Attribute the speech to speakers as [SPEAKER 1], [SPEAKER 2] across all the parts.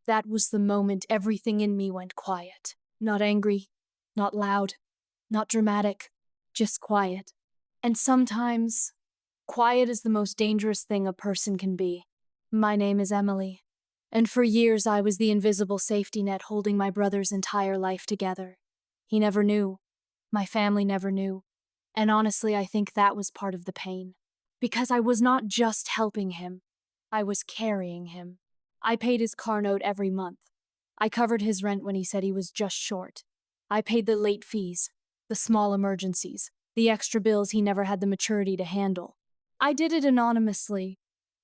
[SPEAKER 1] That was the moment everything in me went quiet. Not angry, not loud, not dramatic, just quiet. And sometimes, quiet is the most dangerous thing a person can be. My name is Emily, and for years I was the invisible safety net holding my brother's entire life together. He never knew. My family never knew. And honestly, I think that was part of the pain. Because I was not just helping him, I was carrying him. I paid his car note every month. I covered his rent when he said he was just short. I paid the late fees, the small emergencies, the extra bills he never had the maturity to handle. I did it anonymously,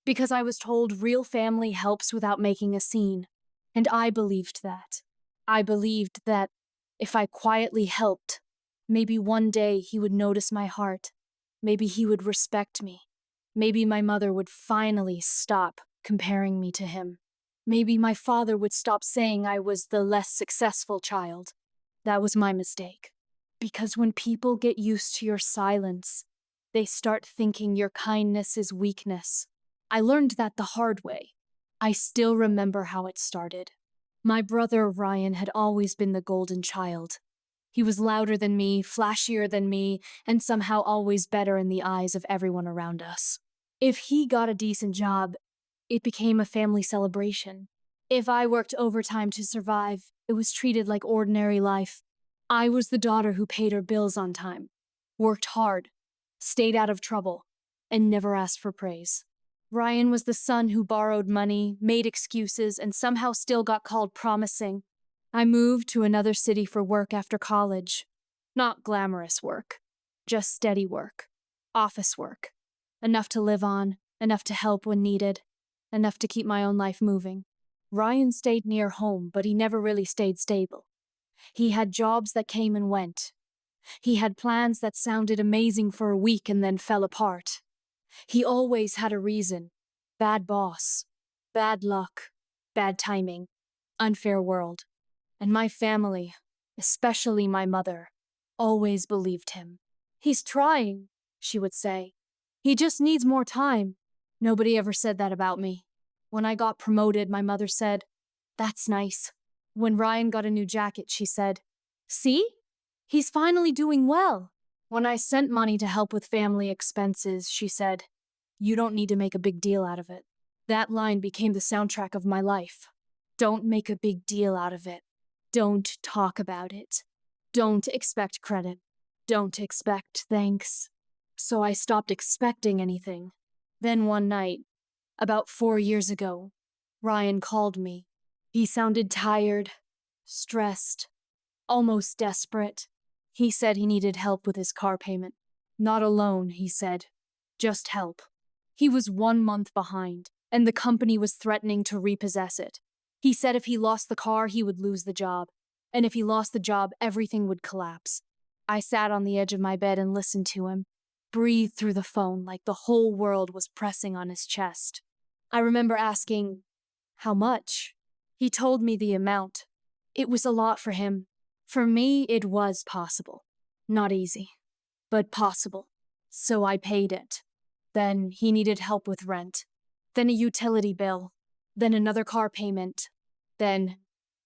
[SPEAKER 1] because I was told real family helps without making a scene. And I believed that. I believed that if I quietly helped, maybe one day he would notice my heart. Maybe he would respect me. Maybe my mother would finally stop comparing me to him. Maybe my father would stop saying I was the less successful child. That was my mistake. Because when people get used to your silence, they start thinking your kindness is weakness. I learned that the hard way. I still remember how it started. My brother Ryan had always been the golden child. He was louder than me, flashier than me, and somehow always better in the eyes of everyone around us. If he got a decent job, it became a family celebration. If I worked overtime to survive, it was treated like ordinary life. I was the daughter who paid her bills on time, worked hard, stayed out of trouble, and never asked for praise. Ryan was the son who borrowed money, made excuses, and somehow still got called promising. I moved to another city for work after college. Not glamorous work, just steady work, office work. Enough to live on, enough to help when needed, enough to keep my own life moving. Ryan stayed near home, but he never really stayed stable. He had jobs that came and went. He had plans that sounded amazing for a week and then fell apart. He always had a reason. Bad boss, bad luck, bad timing, unfair world. And my family, especially my mother, always believed him. He's trying, she would say. He just needs more time. Nobody ever said that about me. When I got promoted, my mother said, "That's nice." When Ryan got a new jacket, she said, "See? He's finally doing well." When I sent money to help with family expenses, she said, "You don't need to make a big deal out of it." That line became the soundtrack of my life. Don't make a big deal out of it. Don't talk about it. Don't expect credit. Don't expect thanks. So I stopped expecting anything. Then one night, about 4 years ago, Ryan called me. He sounded tired, stressed, almost desperate. He said he needed help with his car payment. Not alone, he said. Just help. He was 1 month behind, and the company was threatening to repossess it. He said if he lost the car, he would lose the job. And if he lost the job, everything would collapse. I sat on the edge of my bed and listened to him, breathed through the phone like the whole world was pressing on his chest. I remember asking, "How much?" He told me the amount. It was a lot for him. For me, it was possible. Not easy, but possible. So I paid it. Then he needed help with rent. Then a utility bill. Then another car payment. Then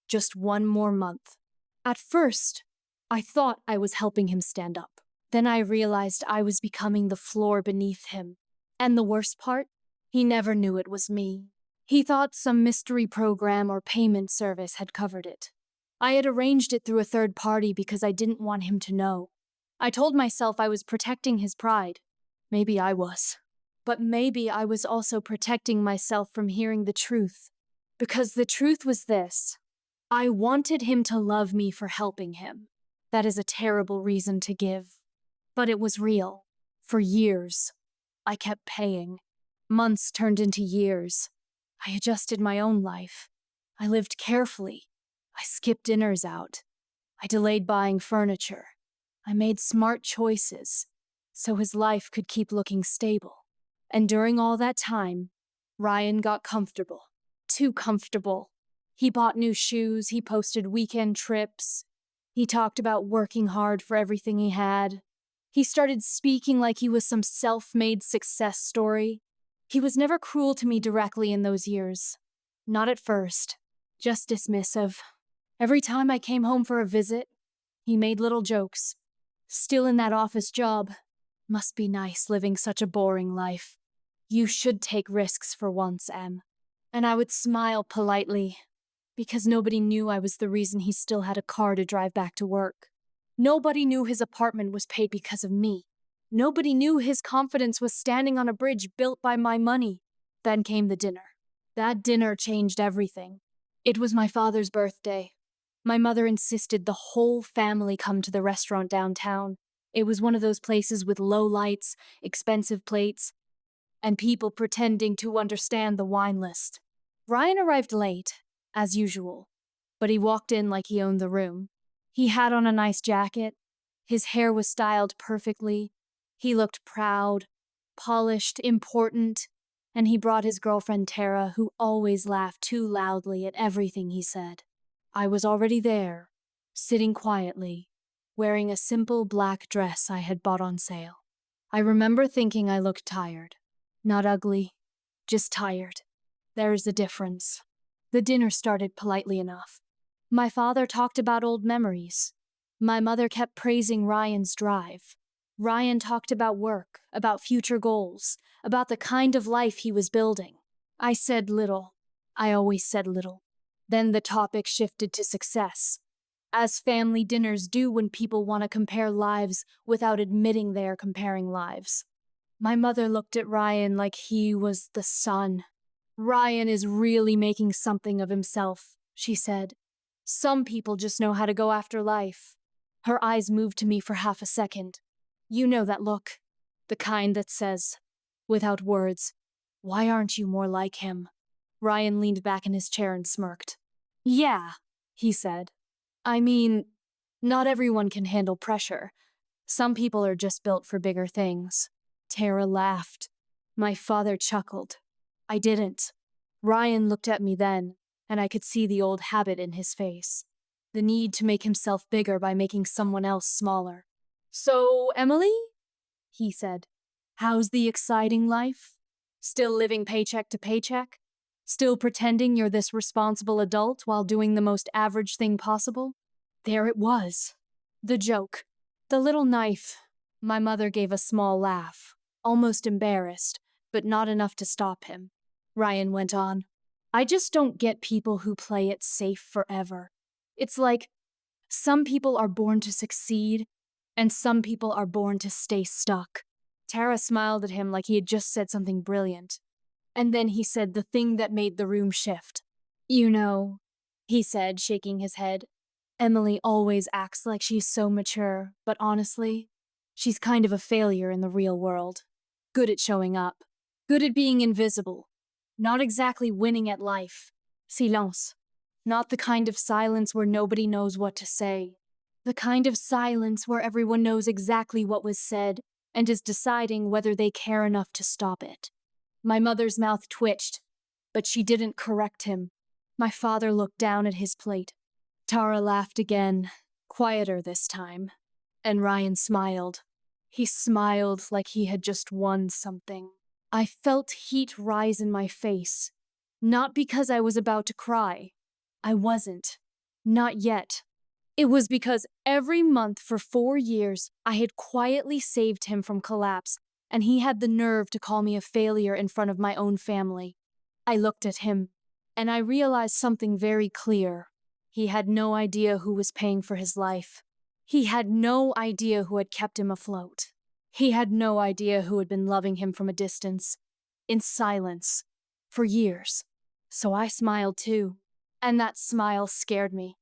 [SPEAKER 1] just 1 more month. At first, I thought I was helping him stand up. Then I realized I was becoming the floor beneath him. And the worst part? He never knew it was me. He thought some mystery program or payment service had covered it. I had arranged it through a third party because I didn't want him to know. I told myself I was protecting his pride. Maybe I was. But maybe I was also protecting myself from hearing the truth. Because the truth was this. I wanted him to love me for helping him. That is a terrible reason to give. But it was real. For years, I kept paying. Months turned into years. I adjusted my own life. I lived carefully. I skipped dinners out. I delayed buying furniture. I made smart choices so his life could keep looking stable. And during all that time, Ryan got comfortable. Too comfortable. He bought new shoes, he posted weekend trips. He talked about working hard for everything he had. He started speaking like he was some self-made success story. He was never cruel to me directly in those years. Not at first. just dismissive. Every time I came home for a visit, he made little jokes. Still in that office job. Must be nice living such a boring life. You should take risks for once, Em. And I would smile politely, because nobody knew I was the reason he still had a car to drive back to work. Nobody knew his apartment was paid because of me. Nobody knew his confidence was standing on a bridge built by my money. Then came the dinner. That dinner changed everything. It was my father's birthday. My mother insisted the whole family come to the restaurant downtown. It was one of those places with low lights, expensive plates, and people pretending to understand the wine list. Ryan arrived late, as usual, but he walked in like he owned the room. He had on a nice jacket. His hair was styled perfectly. He looked proud, polished, important, and he brought his girlfriend Tara, who always laughed too loudly at everything he said. I was already there, sitting quietly, wearing a simple black dress I had bought on sale. I remember thinking I looked tired. Not ugly, just tired. There is a difference. The dinner started politely enough. My father talked about old memories. My mother kept praising Ryan's drive. Ryan talked about work, about future goals, about the kind of life he was building. I said little. I always said little. Then the topic shifted to success, as family dinners do when people want to compare lives without admitting they are comparing lives. My mother looked at Ryan like he was the sun. Ryan is really making something of himself, she said. Some people just know how to go after life. Her eyes moved to me for half a second. You know that look, the kind that says, without words, why aren't you more like him? Ryan leaned back in his chair and smirked. Yeah, he said. I mean, not everyone can handle pressure. Some people are just built for bigger things. Tara laughed. My father chuckled. I didn't. Ryan looked at me then, and I could see the old habit in his face. The need to make himself bigger by making someone else smaller. So, Emily? He said. How's the exciting life? Still living paycheck to paycheck? Still pretending you're this responsible adult while doing the most average thing possible? There it was. The joke. The little knife. My mother gave a small laugh, almost embarrassed, but not enough to stop him. Ryan went on. I just don't get people who play it safe forever. It's like some people are born to succeed, and some people are born to stay stuck. Tara smiled at him like he had just said something brilliant. And then he said the thing that made the room shift. You know, he said, shaking his head. Emily always acts like she's so mature, but honestly, she's kind of a failure in the real world. Good at showing up. Good at being invisible. Not exactly winning at life. Silence. Not the kind of silence where nobody knows what to say. The kind of silence where everyone knows exactly what was said and is deciding whether they care enough to stop it. My mother's mouth twitched, but she didn't correct him. My father looked down at his plate. Tara laughed again, quieter this time, and Ryan smiled. He smiled like he had just won something. I felt heat rise in my face, not because I was about to cry. I wasn't. Not yet. It was because every month for 4 years, I had quietly saved him from collapse, and he had the nerve to call me a failure in front of my own family. I looked at him, and I realized something very clear. He had no idea who was paying for his life. He had no idea who had kept him afloat. He had no idea who had been loving him from a distance, in silence, for years. So I smiled too, and that smile scared me,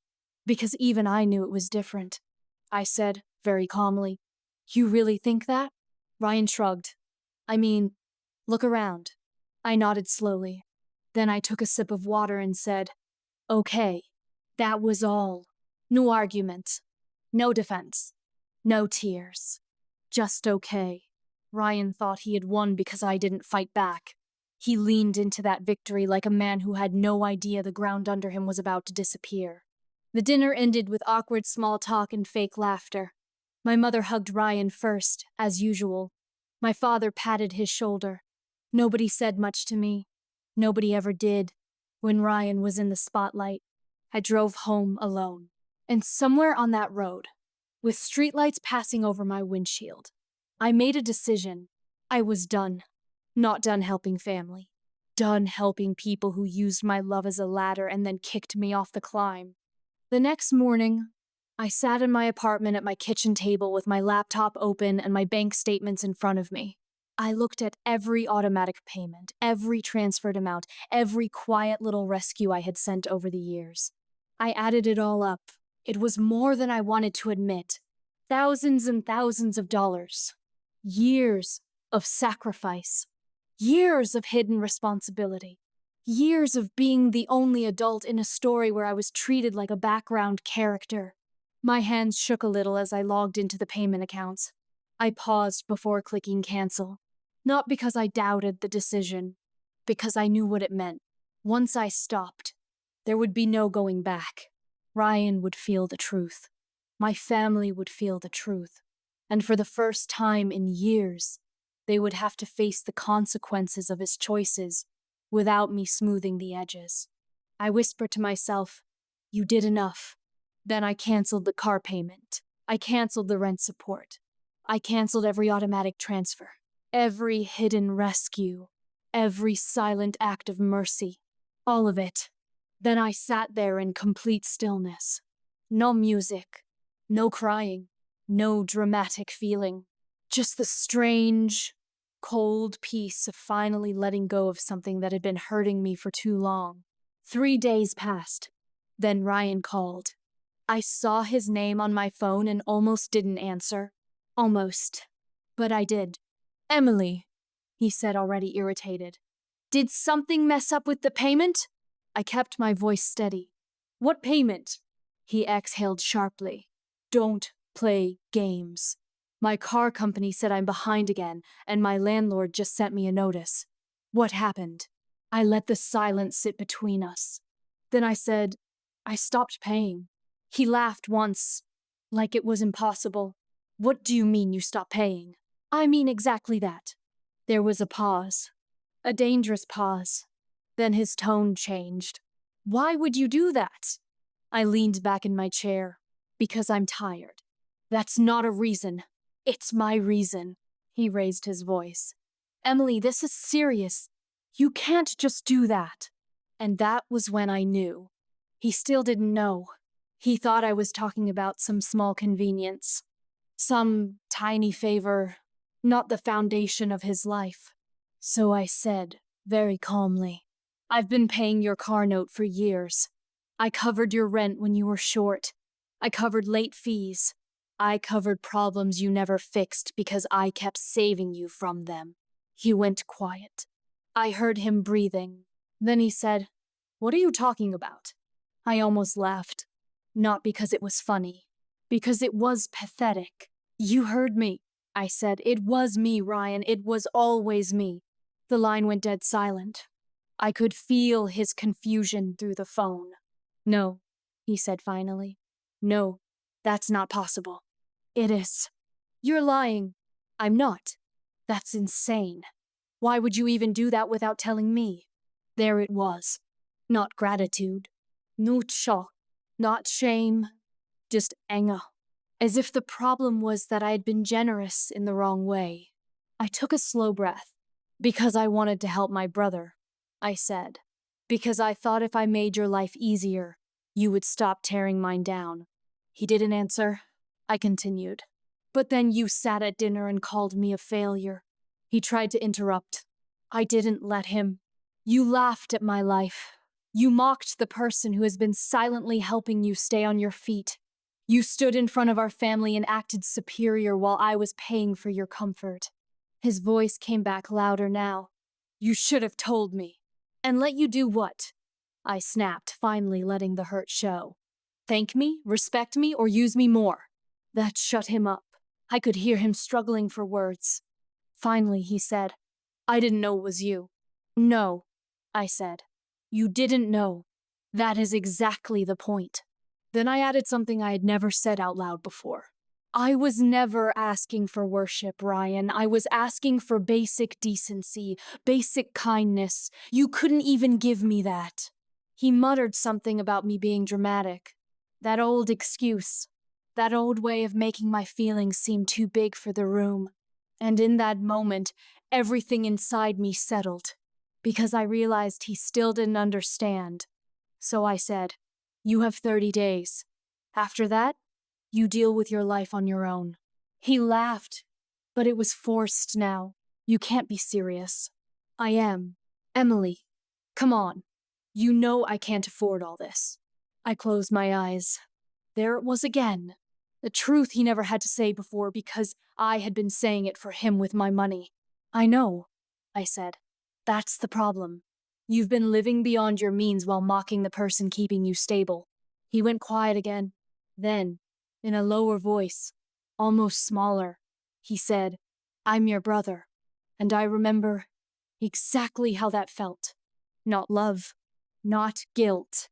[SPEAKER 1] because even I knew it was different. I said, very calmly, You really think that? Ryan shrugged. I mean, look around. I nodded slowly. Then I took a sip of water and said, Okay. That was all. No argument. No defense. No tears. Just okay. Ryan thought he had won because I didn't fight back. He leaned into that victory like a man who had no idea the ground under him was about to disappear. The dinner ended with awkward small talk and fake laughter. My mother hugged Ryan first, as usual. My father patted his shoulder. Nobody said much to me. Nobody ever did when Ryan was in the spotlight. I drove home alone. And somewhere on that road, with streetlights passing over my windshield, I made a decision. I was done. Not done helping family. Done helping people who used my love as a ladder and then kicked me off the climb. The next morning, I sat in my apartment at my kitchen table with my laptop open and my bank statements in front of me. I looked at every automatic payment, every transferred amount, every quiet little rescue I had sent over the years. I added it all up. It was more than I wanted to admit. Thousands and thousands of dollars. Years of sacrifice. Years of hidden responsibility. Years of being the only adult in a story where I was treated like a background character. My hands shook a little as I logged into the payment accounts. I paused before clicking cancel. Not because I doubted the decision, because I knew what it meant. Once I stopped, there would be no going back. Ryan would feel the truth. My family would feel the truth. And for the first time in years, they would have to face the consequences of his choices without me smoothing the edges. I whispered to myself, "You did enough." Then I canceled the car payment. I canceled the rent support. I canceled every automatic transfer, every hidden rescue, every silent act of mercy. All of it. Then I sat there in complete stillness. No music, no crying, no dramatic feeling. Just the strange, cold peace of finally letting go of something that had been hurting me for too long. 3 days passed. Then Ryan called. I saw his name on my phone and almost didn't answer. Almost. But I did. "Emily," he said, already irritated. "Did something mess up with the payment?" I kept my voice steady. "What payment?" He exhaled sharply. "Don't play games. My car company said I'm behind again, and my landlord just sent me a notice." What happened? I let the silence sit between us. Then I said, "I stopped paying." He laughed once, like it was impossible. "What do you mean you stopped paying?" "I mean exactly that." There was a pause. A dangerous pause. Then his tone changed. "Why would you do that?" I leaned back in my chair. "Because I'm tired." "That's not a reason. It's my reason." He raised his voice. "Emily, this is serious. You can't just do that." And that was when I knew. He still didn't know. He thought I was talking about some small convenience. Some tiny favor, not the foundation of his life. So I said, very calmly, "I've been paying your car note for years. I covered your rent when you were short. I covered late fees. I covered problems you never fixed because I kept saving you from them." He went quiet. I heard him breathing. Then he said, "What are you talking about?" I almost laughed. Not because it was funny. Because it was pathetic. "You heard me," I said. "It was me, Ryan. It was always me." The line went dead silent. I could feel his confusion through the phone. "No," he said finally. "No, that's not possible." "It is." "You're lying." "I'm not." "That's insane. Why would you even do that without telling me?" There it was. Not gratitude. Not shock. Not shame. Just anger. As if the problem was that I had been generous in the wrong way. I took a slow breath. "Because I wanted to help my brother," I said. "Because I thought if I made your life easier, you would stop tearing mine down." He didn't answer. I continued. "But then you sat at dinner and called me a failure." He tried to interrupt. I didn't let him. "You laughed at my life. You mocked the person who has been silently helping you stay on your feet. You stood in front of our family and acted superior while I was paying for your comfort." His voice came back louder now. "You should have told me." "And let you do what?" I snapped, finally letting the hurt show. "Thank me, respect me, or use me more?" That shut him up. I could hear him struggling for words. Finally, he said, "I didn't know it was you." "No," I said. "You didn't know. That is exactly the point." Then I added something I had never said out loud before. "I was never asking for worship, Ryan. I was asking for basic decency, basic kindness. You couldn't even give me that." He muttered something about me being dramatic. That old excuse. That old way of making my feelings seem too big for the room. And in that moment, everything inside me settled. Because I realized he still didn't understand. So I said, "You have 30 days. After that, you deal with your life on your own." He laughed, but it was forced now. "You can't be serious." "I am. Emily, come on. You know I can't afford all this." I closed my eyes. There it was again. The truth he never had to say before because I had been saying it for him with my money. "I know," I said. "That's the problem. You've been living beyond your means while mocking the person keeping you stable." He went quiet again. Then, in a lower voice, almost smaller, he said, "I'm your brother, and I remember exactly how that felt. Not love, not guilt,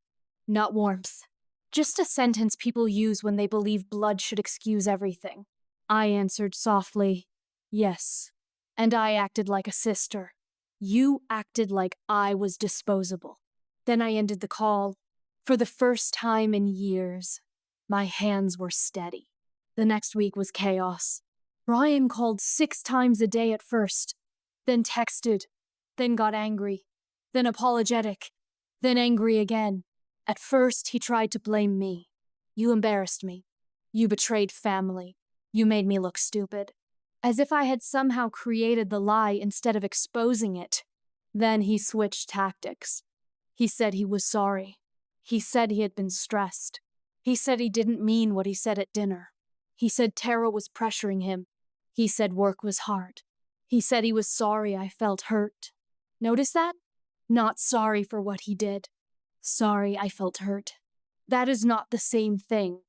[SPEAKER 1] not warmth. Just a sentence people use when they believe blood should excuse everything." I answered softly, "Yes." And I acted like a sister. You acted like I was disposable. Then I ended the call. For the first time in years, my hands were steady. The next week was chaos. Ryan called 6 times a day at first, then texted, then got angry, then apologetic, then angry again. At first, he tried to blame me. "You embarrassed me. You betrayed family. You made me look stupid." As if I had somehow created the lie instead of exposing it. Then he switched tactics. He said he was sorry. He said he had been stressed. He said he didn't mean what he said at dinner. He said Tara was pressuring him. He said work was hard. He said he was sorry I felt hurt. Notice that? Not sorry for what he did. Sorry I felt hurt. That is not the same thing.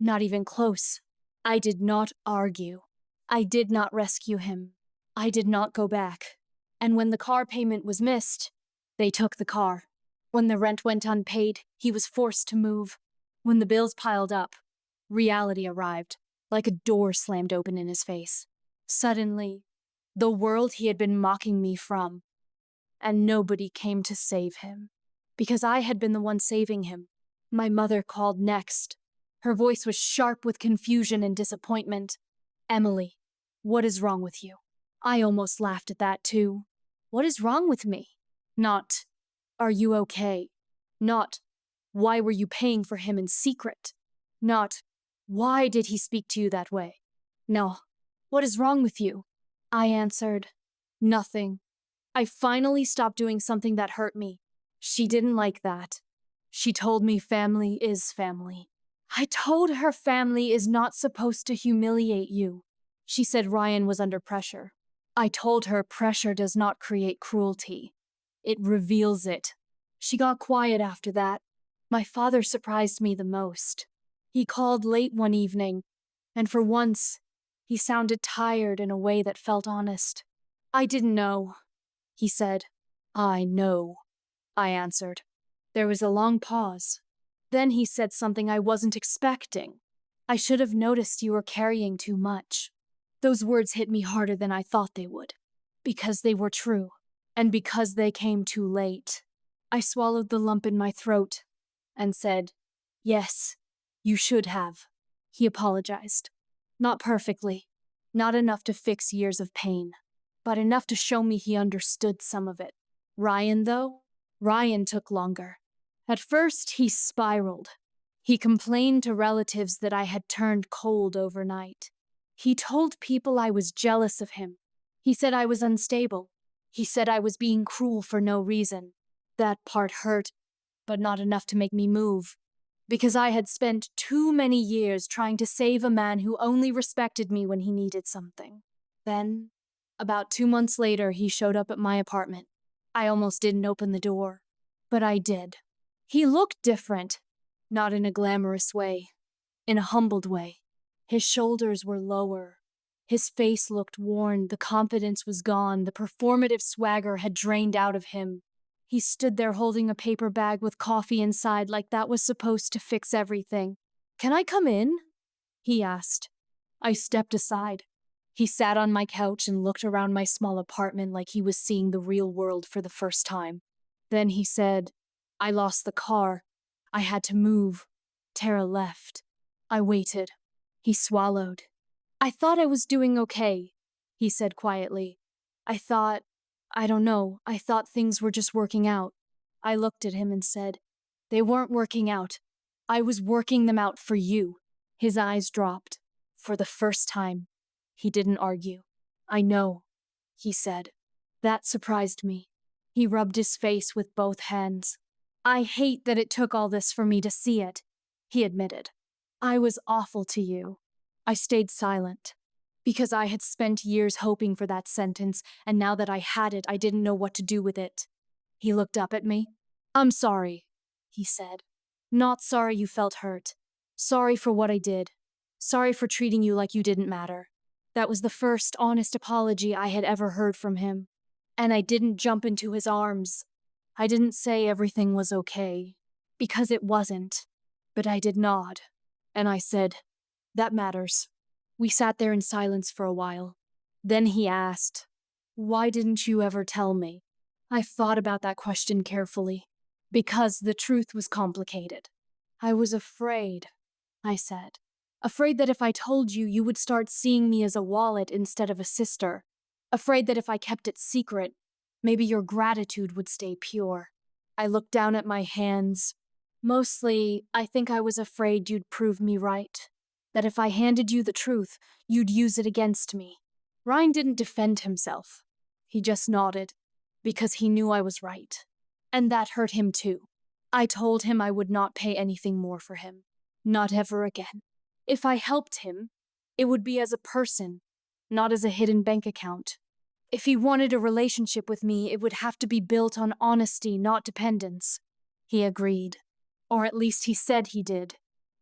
[SPEAKER 1] Not even close. I did not argue. I did not rescue him. I did not go back. And when the car payment was missed, they took the car. When the rent went unpaid, he was forced to move. When the bills piled up, reality arrived, like a door slammed open in his face. Suddenly, the world he had been mocking me from, and nobody came to save him. Because I had been the one saving him. My mother called next. Her voice was sharp with confusion and disappointment. "Emily, what is wrong with you?" I almost laughed at that too. What is wrong with me? Not, "Are you okay?" Not, "Why were you paying for him in secret?" Not, "Why did he speak to you that way?" No, "What is wrong with you?" I answered, "Nothing. I finally stopped doing something that hurt me." She didn't like that. She told me family is family. I told her family is not supposed to humiliate you. She said Ryan was under pressure. I told her pressure does not create cruelty. It reveals it. She got quiet after that. My father surprised me the most. He called late one evening, and for once, he sounded tired in a way that felt honest. "I didn't know," he said. "I know," I answered. There was a long pause. Then he said something I wasn't expecting. "I should have noticed you were carrying too much." Those words hit me harder than I thought they would. Because they were true. And because they came too late. I swallowed the lump in my throat and said, "Yes, you should have." He apologized. Not perfectly. Not enough to fix years of pain. But enough to show me he understood some of it. Ryan, though? Ryan took longer. At first, he spiraled. He complained to relatives that I had turned cold overnight. He told people I was jealous of him. He said I was unstable. He said I was being cruel for no reason. That part hurt, but not enough to make me move. Because I had spent too many years trying to save a man who only respected me when he needed something. Then, about 2 months later, he showed up at my apartment. I almost didn't open the door, but I did. He looked different, not in a glamorous way, in a humbled way. His shoulders were lower. His face looked worn, the confidence was gone, the performative swagger had drained out of him. He stood there holding a paper bag with coffee inside like that was supposed to fix everything. "Can I come in?" he asked. I stepped aside. He sat on my couch and looked around my small apartment like he was seeing the real world for the first time. Then he said, I lost the car. I had to move. Tara left. I waited. He swallowed. I thought I was doing okay, he said quietly. I don't know, I thought things were just working out. I looked at him and said, they weren't working out. I was working them out for you. His eyes dropped. For the first time, he didn't argue. I know, he said. That surprised me. He rubbed his face with both hands. I hate that it took all this for me to see it, he admitted. I was awful to you. I stayed silent. Because I had spent years hoping for that sentence, and now that I had it, I didn't know what to do with it. He looked up at me. I'm sorry, he said. Not sorry you felt hurt. Sorry for what I did. Sorry for treating you like you didn't matter. That was the first honest apology I had ever heard from him. And I didn't jump into his arms. I didn't say everything was okay. Because it wasn't. But I did nod. And I said, that matters. We sat there in silence for a while. Then he asked, why didn't you ever tell me? I thought about that question carefully. Because the truth was complicated. I was afraid, I said. Afraid that if I told you, you would start seeing me as a wallet instead of a sister. Afraid that if I kept it secret, maybe your gratitude would stay pure. I looked down at my hands. Mostly, I think I was afraid you'd prove me right. That if I handed you the truth, you'd use it against me. Ryan didn't defend himself. He just nodded, because he knew I was right. And that hurt him too. I told him I would not pay anything more for him. Not ever again. If I helped him, it would be as a person, not as a hidden bank account. If he wanted a relationship with me, it would have to be built on honesty, not dependence. He agreed. Or at least he said he did.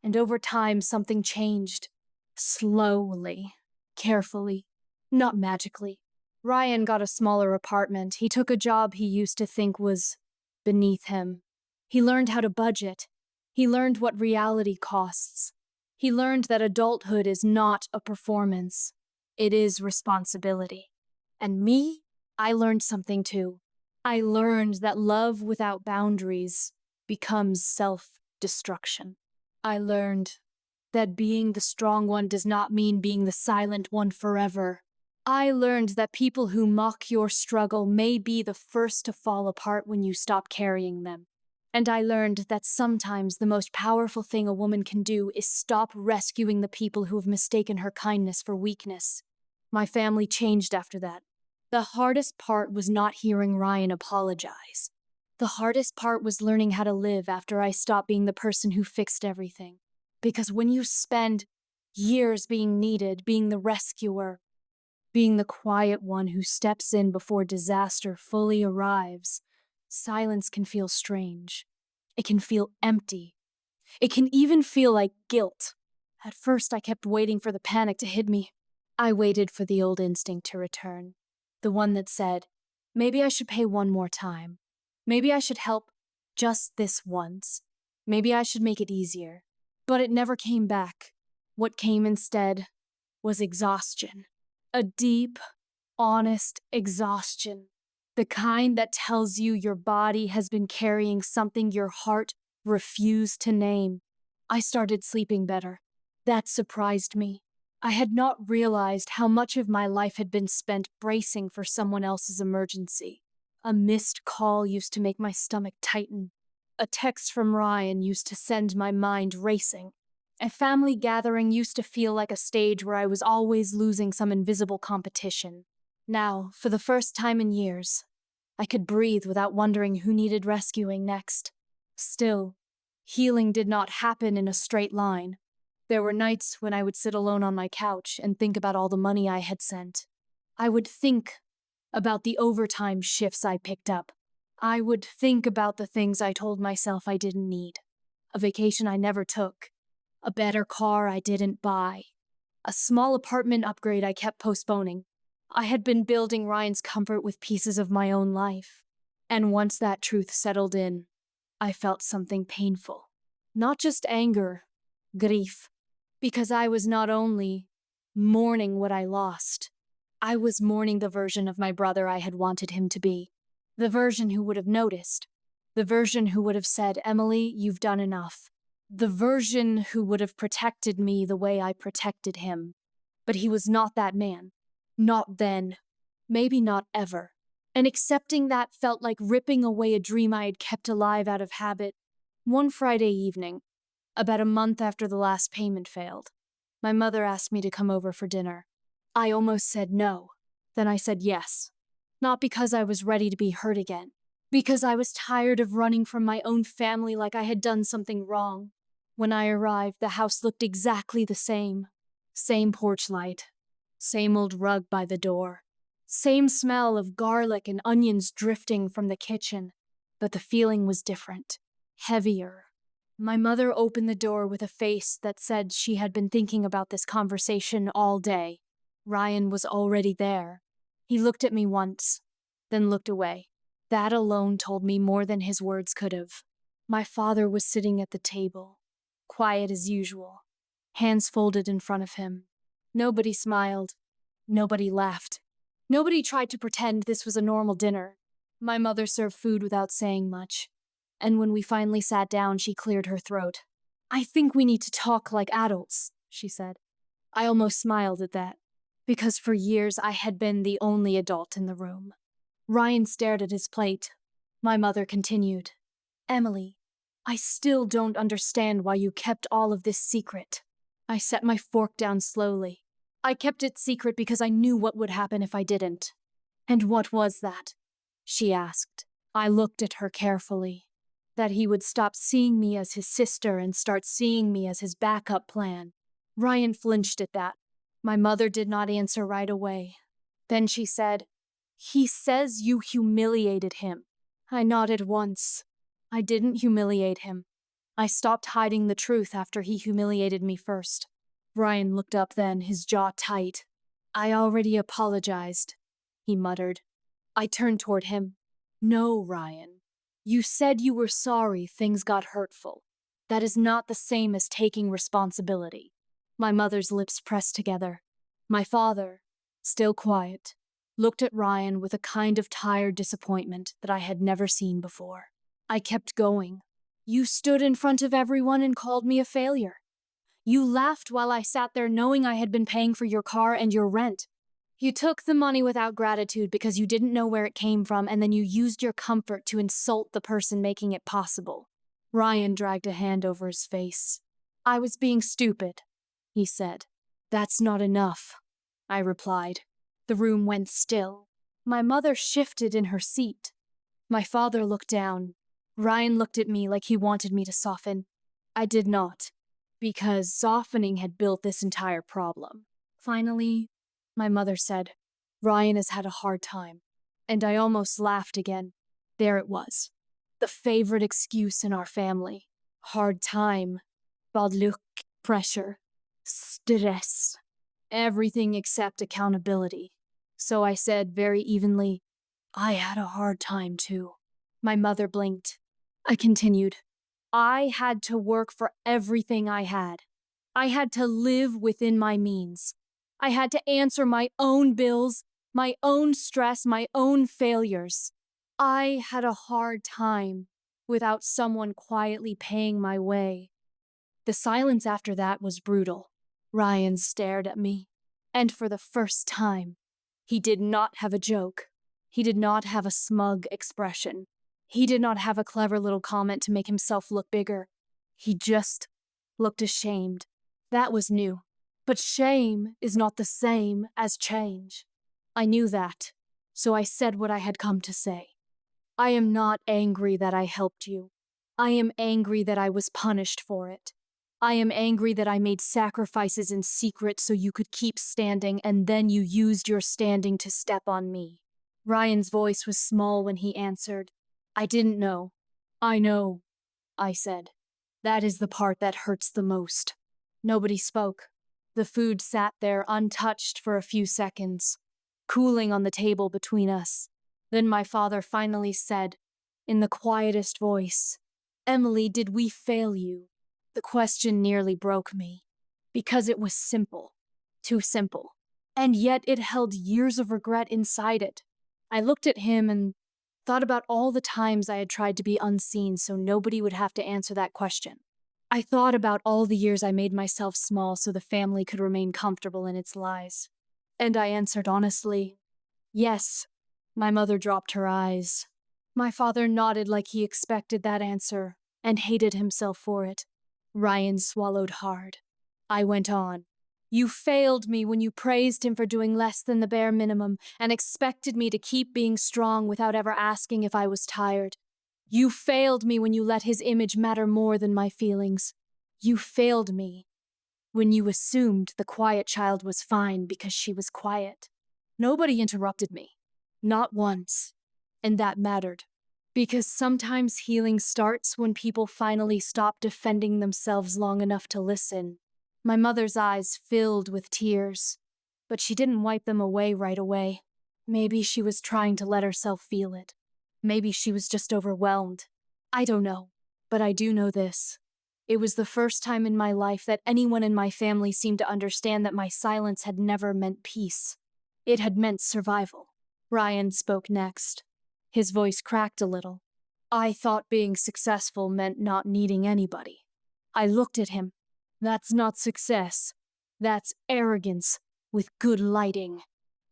[SPEAKER 1] And over time, something changed. Slowly. Carefully. Not magically. Ryan got a smaller apartment. He took a job he used to think was beneath him. He learned how to budget. He learned what reality costs. He learned that adulthood is not a performance. It is responsibility. And me, I learned something too. I learned that love without boundaries becomes self-destruction. I learned that being the strong one does not mean being the silent one forever. I learned that people who mock your struggle may be the first to fall apart when you stop carrying them. And I learned that sometimes the most powerful thing a woman can do is stop rescuing the people who have mistaken her kindness for weakness. My family changed after that. The hardest part was not hearing Ryan apologize. The hardest part was learning how to live after I stopped being the person who fixed everything. Because when you spend years being needed, being the rescuer, being the quiet one who steps in before disaster fully arrives, silence can feel strange. It can feel empty. It can even feel like guilt. At first, I kept waiting for the panic to hit me. I waited for the old instinct to return. The one that said, maybe I should pay one more time. Maybe I should help just this once. Maybe I should make it easier. But it never came back. What came instead was exhaustion. A deep, honest exhaustion. The kind that tells you your body has been carrying something your heart refused to name. I started sleeping better. That surprised me. I had not realized how much of my life had been spent bracing for someone else's emergency. A missed call used to make my stomach tighten. A text from Ryan used to send my mind racing. A family gathering used to feel like a stage where I was always losing some invisible competition. Now, for the first time in years, I could breathe without wondering who needed rescuing next. Still, healing did not happen in a straight line. There were nights when I would sit alone on my couch and think about all the money I had sent. I would think about the overtime shifts I picked up. I would think about the things I told myself I didn't need. A vacation I never took. A better car I didn't buy. A small apartment upgrade I kept postponing. I had been building Ryan's comfort with pieces of my own life. And once that truth settled in, I felt something painful. Not just anger, grief. Because I was not only mourning what I lost, I was mourning the version of my brother I had wanted him to be. The version who would have noticed. The version who would have said, "Emily, you've done enough." The version who would have protected me the way I protected him. But he was not that man. Not then. Maybe not ever. And accepting that felt like ripping away a dream I had kept alive out of habit. One Friday evening, about a month after the last payment failed, my mother asked me to come over for dinner. I almost said no. Then I said yes. Not because I was ready to be hurt again. Because I was tired of running from my own family like I had done something wrong. When I arrived, the house looked exactly the same. Same porch light. Same old rug by the door. Same smell of garlic and onions drifting from the kitchen. But the feeling was different. Heavier. My mother opened the door with a face that said she had been thinking about this conversation all day. Ryan was already there. He looked at me once, then looked away. That alone told me more than his words could have. My father was sitting at the table, quiet as usual, hands folded in front of him. Nobody smiled. Nobody laughed. Nobody tried to pretend this was a normal dinner. My mother served food without saying much. And when we finally sat down, she cleared her throat. "I think we need to talk like adults," she said. I almost smiled at that, because for years I had been the only adult in the room. Ryan stared at his plate. My mother continued, "Emily, I still don't understand why you kept all of this secret." I set my fork down slowly. I kept it secret because I knew what would happen if I didn't. "And what was that?" she asked. I looked at her carefully. That he would stop seeing me as his sister and start seeing me as his backup plan. Ryan flinched at that. My mother did not answer right away. Then she said, "He says you humiliated him." I nodded once. I didn't humiliate him. I stopped hiding the truth after he humiliated me first. Ryan looked up then, his jaw tight. "I already apologized," he muttered. I turned toward him. "No, Ryan. You said you were sorry things got hurtful. That is not the same as taking responsibility." My mother's lips pressed together. My father, still quiet, looked at Ryan with a kind of tired disappointment that I had never seen before. I kept going. "You stood in front of everyone and called me a failure. You laughed while I sat there knowing I had been paying for your car and your rent. You took the money without gratitude because you didn't know where it came from, and then you used your comfort to insult the person making it possible." Ryan dragged a hand over his face. "I was being stupid," he said. "That's not enough," I replied. The room went still. My mother shifted in her seat. My father looked down. Ryan looked at me like he wanted me to soften. I did not, because softening had built this entire problem. Finally, my mother said, "Ryan has had a hard time." And I almost laughed again. There it was. The favorite excuse in our family. Hard time. Bad luck. Pressure. Stress. Everything except accountability. So I said very evenly, "I had a hard time too." My mother blinked. I continued, "I had to work for everything I had. I had to live within my means. I had to answer my own bills, my own stress, my own failures. I had a hard time without someone quietly paying my way." The silence after that was brutal. Ryan stared at me, and for the first time, he did not have a joke. He did not have a smug expression. He did not have a clever little comment to make himself look bigger. He just looked ashamed. That was new. But shame is not the same as change. I knew that, so I said what I had come to say. "I am not angry that I helped you. I am angry that I was punished for it. I am angry that I made sacrifices in secret so you could keep standing, and then you used your standing to step on me." Ryan's voice was small when he answered. "I didn't know." "I know," I said. "That is the part that hurts the most." Nobody spoke. The food sat there untouched for a few seconds, cooling on the table between us. Then my father finally said, in the quietest voice, "Emily, did we fail you?" The question nearly broke me, because it was simple, too simple, and yet it held years of regret inside it. I looked at him and Thought about all the times I had tried to be unseen so nobody would have to answer that question. I thought about all the years I made myself small so the family could remain comfortable in its lies. And I answered honestly, yes. My mother dropped her eyes. My father nodded like he expected that answer and hated himself for it. Ryan swallowed hard. I went on. You failed me when you praised him for doing less than the bare minimum and expected me to keep being strong without ever asking if I was tired. You failed me when you let his image matter more than my feelings. You failed me when you assumed the quiet child was fine because she was quiet. Nobody interrupted me. Not once. And that mattered. Because sometimes healing starts when people finally stop defending themselves long enough to listen. My mother's eyes filled with tears, but she didn't wipe them away right away. Maybe she was trying to let herself feel it. Maybe she was just overwhelmed. I don't know, but I do know this. It was the first time in my life that anyone in my family seemed to understand that my silence had never meant peace. It had meant survival. Ryan spoke next. His voice cracked a little. I thought being successful meant not needing anybody. I looked at him. That's not success. That's arrogance with good lighting.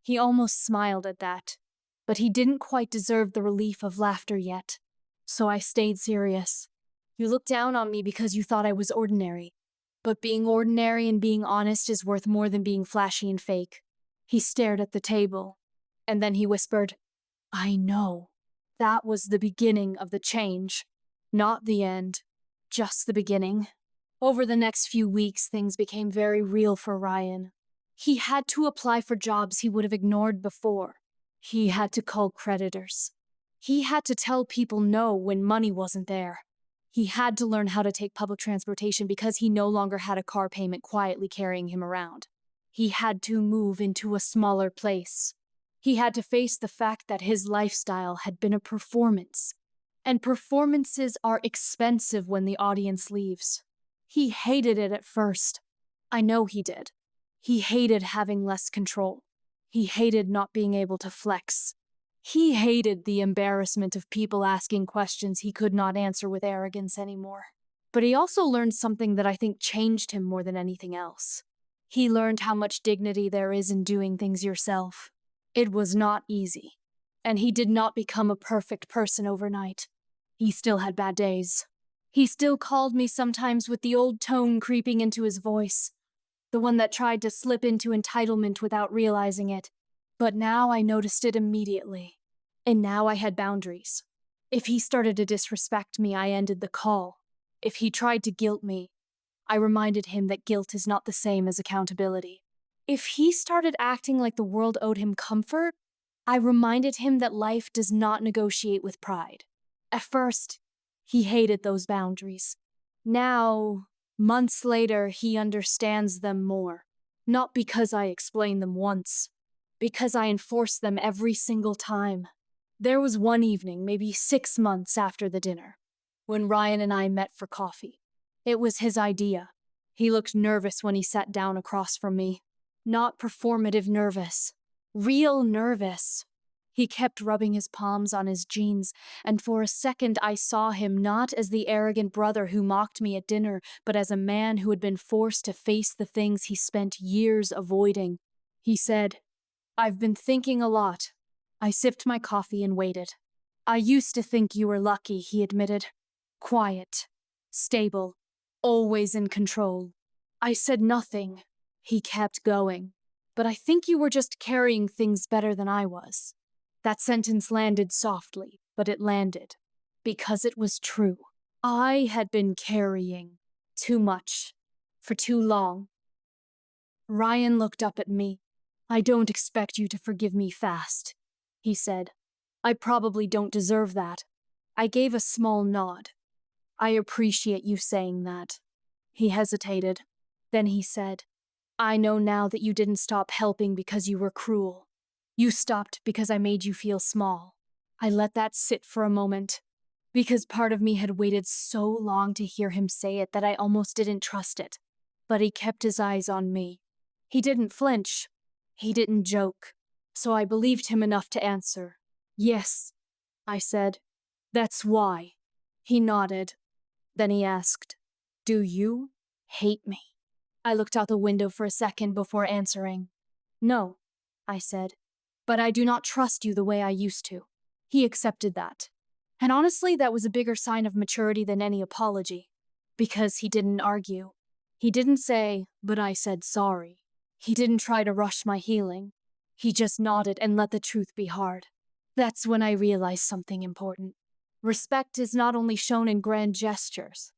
[SPEAKER 1] He almost smiled at that, but he didn't quite deserve the relief of laughter yet. So I stayed serious. You looked down on me because you thought I was ordinary. But being ordinary and being honest is worth more than being flashy and fake. He stared at the table, and then he whispered, I know. That was the beginning of the change. Not the end. Just the beginning. Over the next few weeks, things became very real for Ryan. He had to apply for jobs he would have ignored before. He had to call creditors. He had to tell people no when money wasn't there. He had to learn how to take public transportation because he no longer had a car payment quietly carrying him around. He had to move into a smaller place. He had to face the fact that his lifestyle had been a performance. And performances are expensive when the audience leaves. He hated it at first. I know he did. He hated having less control. He hated not being able to flex. He hated the embarrassment of people asking questions he could not answer with arrogance anymore. But he also learned something that I think changed him more than anything else. He learned how much dignity there is in doing things yourself. It was not easy. And he did not become a perfect person overnight. He still had bad days. He still called me sometimes with the old tone creeping into his voice. The one that tried to slip into entitlement without realizing it. But now I noticed it immediately. And now I had boundaries. If he started to disrespect me, I ended the call. If he tried to guilt me, I reminded him that guilt is not the same as accountability. If he started acting like the world owed him comfort, I reminded him that life does not negotiate with pride. At first, he hated those boundaries. Now, months later, he understands them more. Not because I explained them once, because I enforced them every single time. There was one evening, maybe 6 months after the dinner, when Ryan and I met for coffee. It was his idea. He looked nervous when he sat down across from me. Not performative nervous. Real nervous. He kept rubbing his palms on his jeans, and for a second I saw him not as the arrogant brother who mocked me at dinner, but as a man who had been forced to face the things he spent years avoiding. He said, I've been thinking a lot. I sipped my coffee and waited. I used to think you were lucky, he admitted. Quiet. Stable. Always in control. I said nothing. He kept going. But I think you were just carrying things better than I was. That sentence landed softly, but it landed. Because it was true. I had been carrying too much. For too long. Ryan looked up at me. I don't expect you to forgive me fast, he said. I probably don't deserve that. I gave a small nod. I appreciate you saying that. He hesitated. Then he said, I know now that you didn't stop helping because you were cruel. You stopped because I made you feel small. I let that sit for a moment, because part of me had waited so long to hear him say it that I almost didn't trust it. But he kept his eyes on me. He didn't flinch. He didn't joke. So I believed him enough to answer, yes, I said. That's why. He nodded. Then he asked, Do you hate me? I looked out the window for a second before answering. No, I said, but I do not trust you the way I used to. He accepted that. And honestly, that was a bigger sign of maturity than any apology. Because he didn't argue. He didn't say, but I said sorry. He didn't try to rush my healing. He just nodded and let the truth be hard. That's when I realized something important. Respect is not only shown in grand gestures.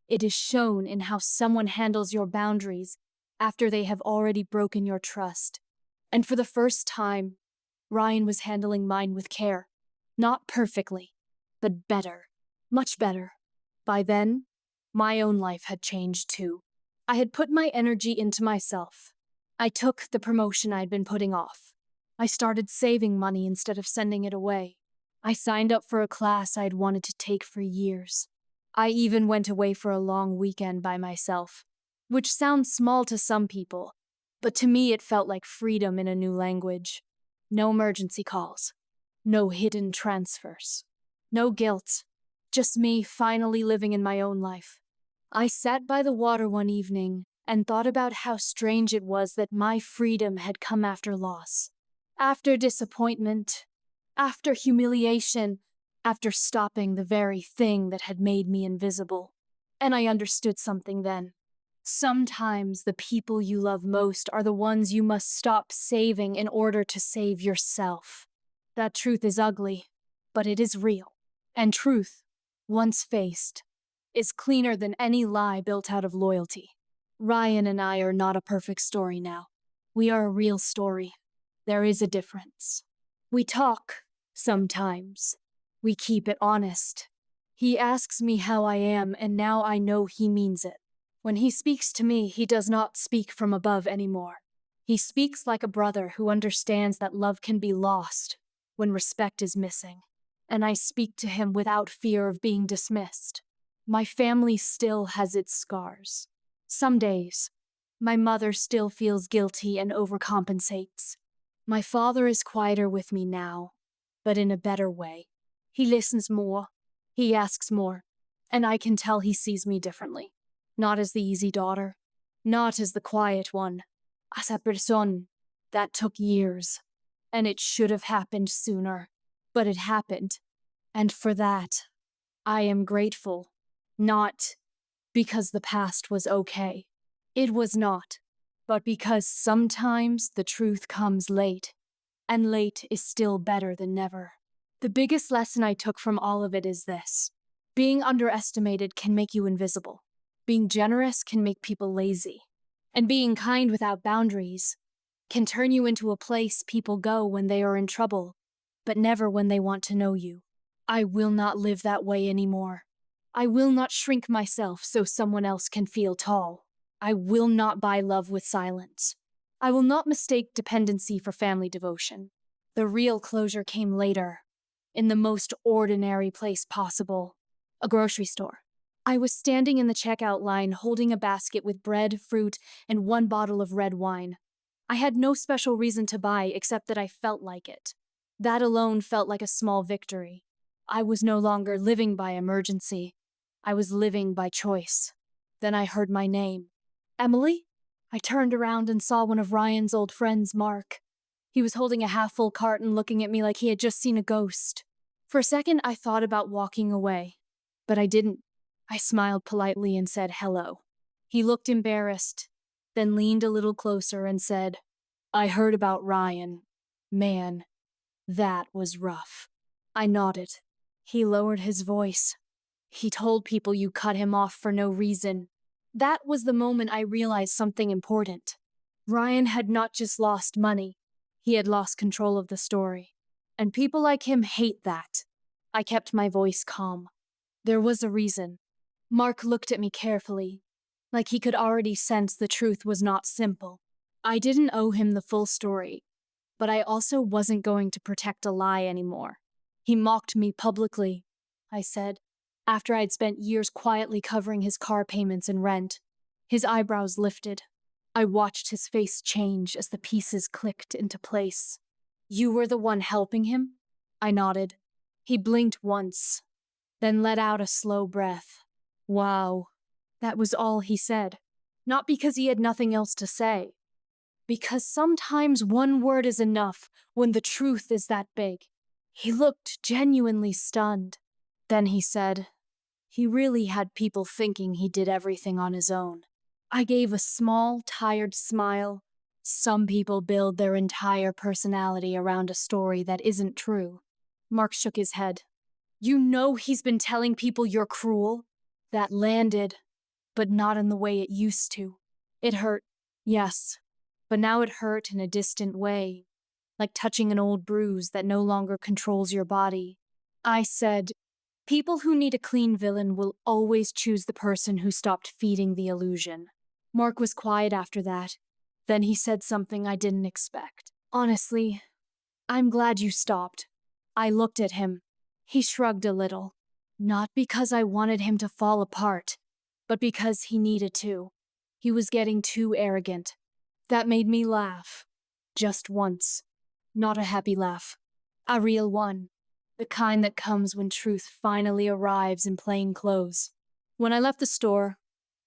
[SPEAKER 1] It is shown in how someone handles your boundaries after they have already broken your trust. And for the first time, Ryan was handling mine with care. Not perfectly, but better. Much better. By then, my own life had changed too. I had put my energy into myself. I took the promotion I'd been putting off. I started saving money instead of sending it away. I signed up for a class I'd wanted to take for years. I even went away for a long weekend by myself, which sounds small to some people, but to me it felt like freedom in a new language. No emergency calls. No hidden transfers. No guilt. Just me finally living in my own life. I sat by the water one evening and thought about how strange it was that my freedom had come after loss. After disappointment. After humiliation. After stopping the very thing that had made me invisible. And I understood something then. Sometimes the people you love most are the ones you must stop saving in order to save yourself. That truth is ugly, but it is real. And truth, once faced, is cleaner than any lie built out of loyalty. Ryan and I are not a perfect story now. We are a real story. There is a difference. We talk, sometimes. We keep it honest. He asks me how I am, and now I know he means it. When he speaks to me, he does not speak from above anymore. He speaks like a brother who understands that love can be lost when respect is missing. And I speak to him without fear of being dismissed. My family still has its scars. Some days, my mother still feels guilty and overcompensates. My father is quieter with me now, but in a better way. He listens more, he asks more, and I can tell he sees me differently. Not as the easy daughter, not as the quiet one, as a person. That took years, and it should have happened sooner, but it happened, and for that, I am grateful. Not because the past was okay. It was not, but because sometimes the truth comes late, and late is still better than never. The biggest lesson I took from all of it is this. Being underestimated can make you invisible. Being generous can make people lazy. And being kind without boundaries can turn you into a place people go when they are in trouble, but never when they want to know you. I will not live that way anymore. I will not shrink myself so someone else can feel tall. I will not buy love with silence. I will not mistake dependency for family devotion. The real closure came later, in the most ordinary place possible, a grocery store. I was standing in the checkout line holding a basket with bread, fruit, and one bottle of red wine. I had no special reason to buy except that I felt like it. That alone felt like a small victory. I was no longer living by emergency. I was living by choice. Then I heard my name. Emily? I turned around and saw one of Ryan's old friends, Mark. He was holding a half-full carton looking at me like he had just seen a ghost. For a second, I thought about walking away, but I didn't. I smiled politely and said hello. He looked embarrassed, then leaned a little closer and said, I heard about Ryan. Man, that was rough. I nodded. He lowered his voice. He told people you cut him off for no reason. That was the moment I realized something important. Ryan had not just lost money. He had lost control of the story. And people like him hate that. I kept my voice calm. There was a reason. Mark looked at me carefully, like he could already sense the truth was not simple. I didn't owe him the full story, but I also wasn't going to protect a lie anymore. He mocked me publicly, I said, after I'd spent years quietly covering his car payments and rent. His eyebrows lifted. I watched his face change as the pieces clicked into place. You were the one helping him? I nodded. He blinked once, then let out a slow breath. Wow. That was all he said. Not because he had nothing else to say. Because sometimes one word is enough when the truth is that big. He looked genuinely stunned. Then he said, he really had people thinking he did everything on his own. I gave a small, tired smile. Some people build their entire personality around a story that isn't true. Mark shook his head. You know he's been telling people you're cruel? That landed, but not in the way it used to. It hurt, yes, but now it hurt in a distant way, like touching an old bruise that no longer controls your body. I said, people who need a clean villain will always choose the person who stopped feeding the illusion. Mark was quiet after that. Then he said something I didn't expect. Honestly, I'm glad you stopped. I looked at him. He shrugged a little. Not because I wanted him to fall apart, but because he needed to. He was getting too arrogant. That made me laugh. Just once. Not a happy laugh. A real one. The kind that comes when truth finally arrives in plain clothes. When I left the store,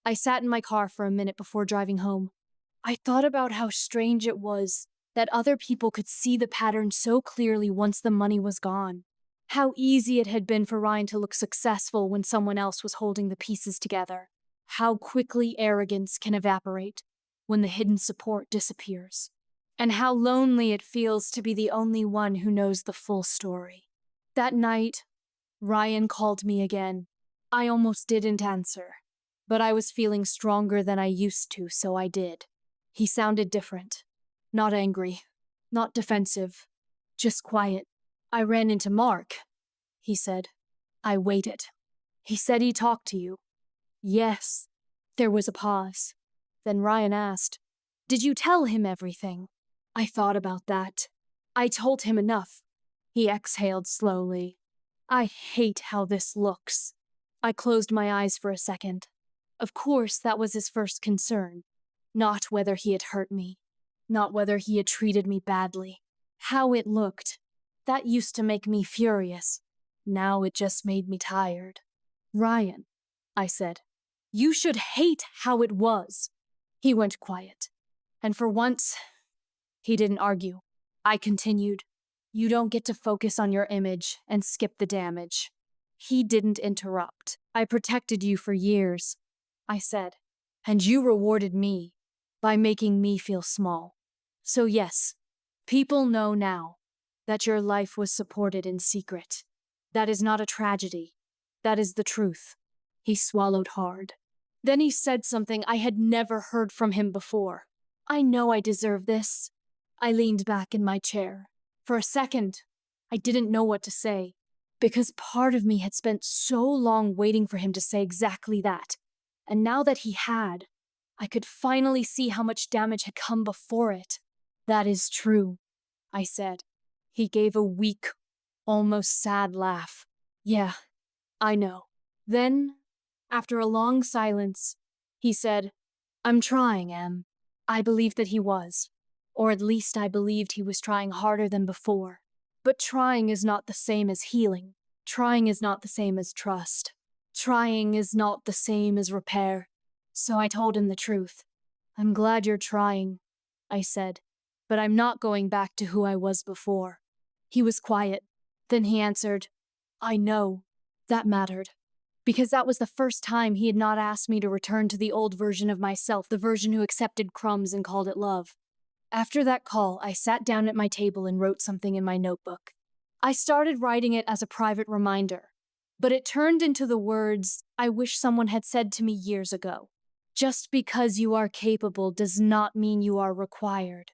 [SPEAKER 1] I sat in my car for a minute before driving home. I thought about how strange it was that other people could see the pattern so clearly once the money was gone. How easy it had been for Ryan to look successful when someone else was holding the pieces together. How quickly arrogance can evaporate when the hidden support disappears. And how lonely it feels to be the only one who knows the full story. That night, Ryan called me again. I almost didn't answer, but I was feeling stronger than I used to, so I did. He sounded different. Not angry, not defensive, just quiet. I ran into Mark, he said. I waited. He said he talked to you. Yes. There was a pause. Then Ryan asked, did you tell him everything? I thought about that. I told him enough. He exhaled slowly. I hate how this looks. I closed my eyes for a second. Of course, that was his first concern. Not whether he had hurt me. Not whether he had treated me badly. How it looked. That used to make me furious. Now it just made me tired. Ryan, I said, you should hate how it was. He went quiet. And for once, he didn't argue. I continued, you don't get to focus on your image and skip the damage. He didn't interrupt. I protected you for years, I said, and you rewarded me by making me feel small. So yes, people know now that your life was supported in secret. That is not a tragedy. That is the truth. He swallowed hard. Then he said something I had never heard from him before. I know I deserve this. I leaned back in my chair. For a second, I didn't know what to say, because part of me had spent so long waiting for him to say exactly that. And now that he had, I could finally see how much damage had come before it. That is true, I said. He gave a weak, almost sad laugh. Yeah, I know. Then, after a long silence, he said, I'm trying, Em. I believed that he was. Or at least I believed he was trying harder than before. But trying is not the same as healing. Trying is not the same as trust. Trying is not the same as repair. So I told him the truth. I'm glad you're trying, I said, but I'm not going back to who I was before. He was quiet. Then he answered, I know. That mattered. Because that was the first time he had not asked me to return to the old version of myself, the version who accepted crumbs and called it love. After that call, I sat down at my table and wrote something in my notebook. I started writing it as a private reminder, but it turned into the words I wish someone had said to me years ago. Just because you are capable does not mean you are required.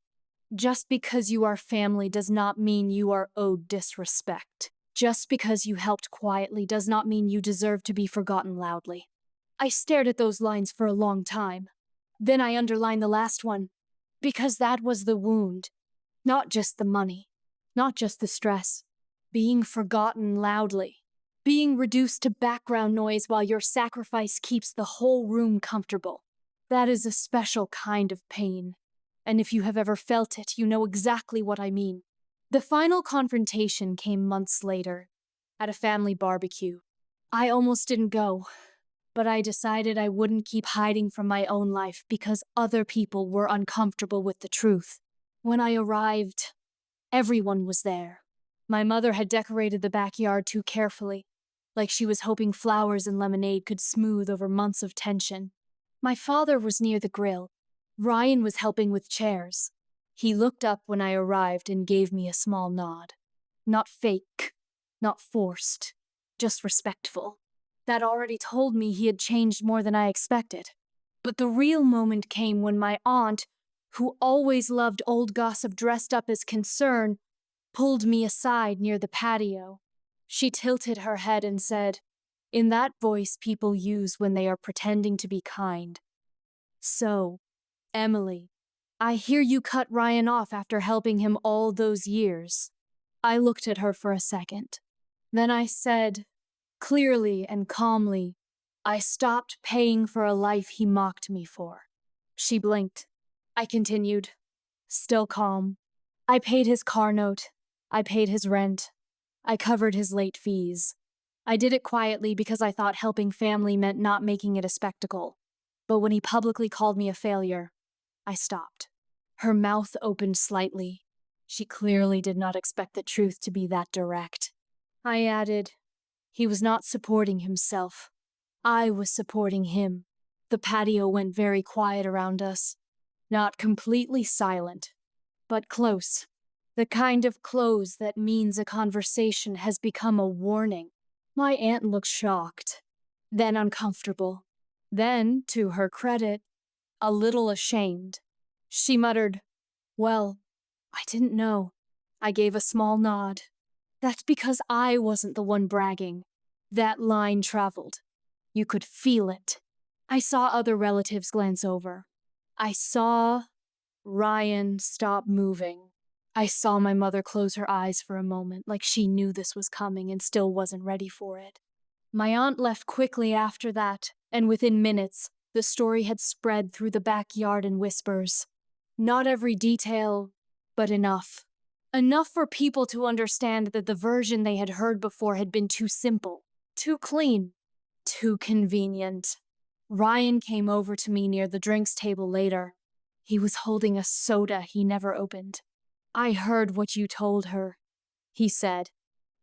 [SPEAKER 1] Just because you are family does not mean you are owed disrespect. Just because you helped quietly does not mean you deserve to be forgotten loudly. I stared at those lines for a long time. Then I underlined the last one, because that was the wound. Not just the money, not just the stress. Being forgotten loudly. Being reduced to background noise while your sacrifice keeps the whole room comfortable. That is a special kind of pain. And if you have ever felt it, you know exactly what I mean. The final confrontation came months later. at a family barbecue. I almost didn't go, but I decided I wouldn't keep hiding from my own life because other people were uncomfortable with the truth. When I arrived, everyone was there. My mother had decorated the backyard too carefully, like she was hoping flowers and lemonade could smooth over months of tension. My father was near the grill. Ryan was helping with chairs. He looked up when I arrived and gave me a small nod. Not fake, not forced, just respectful. That already told me he had changed more than I expected. But the real moment came when my aunt, who always loved old gossip dressed up as concern, pulled me aside near the patio. She tilted her head and said, in that voice people use when they are pretending to be kind, "So, Emily, I hear you cut Ryan off after helping him all those years." I looked at her for a second. Then I said, clearly and calmly, "I stopped paying for a life he mocked me for." She blinked. I continued, still calm. "I paid his car note. I paid his rent. I covered his late fees. I did it quietly because I thought helping family meant not making it a spectacle. But when he publicly called me a failure, I stopped." Her mouth opened slightly. She clearly did not expect the truth to be that direct. I added, "He was not supporting himself. I was supporting him." The patio went very quiet around us. Not completely silent, but close. The kind of close that means a conversation has become a warning. My aunt looked shocked, then uncomfortable, then, to her credit, a little ashamed. She muttered, "Well, I didn't know." I gave a small nod. That's because I wasn't the one bragging. That line traveled. You could feel it. I saw other relatives glance over. I saw Ryan stop moving. I saw my mother close her eyes for a moment, like she knew this was coming and still wasn't ready for it. My aunt left quickly after that, and within minutes, the story had spread through the backyard in whispers. Not every detail, but enough. Enough for people to understand that the version they had heard before had been too simple, too clean, too convenient. Ryan came over to me near the drinks table later. He was holding a soda he never opened. "I heard what you told her," he said.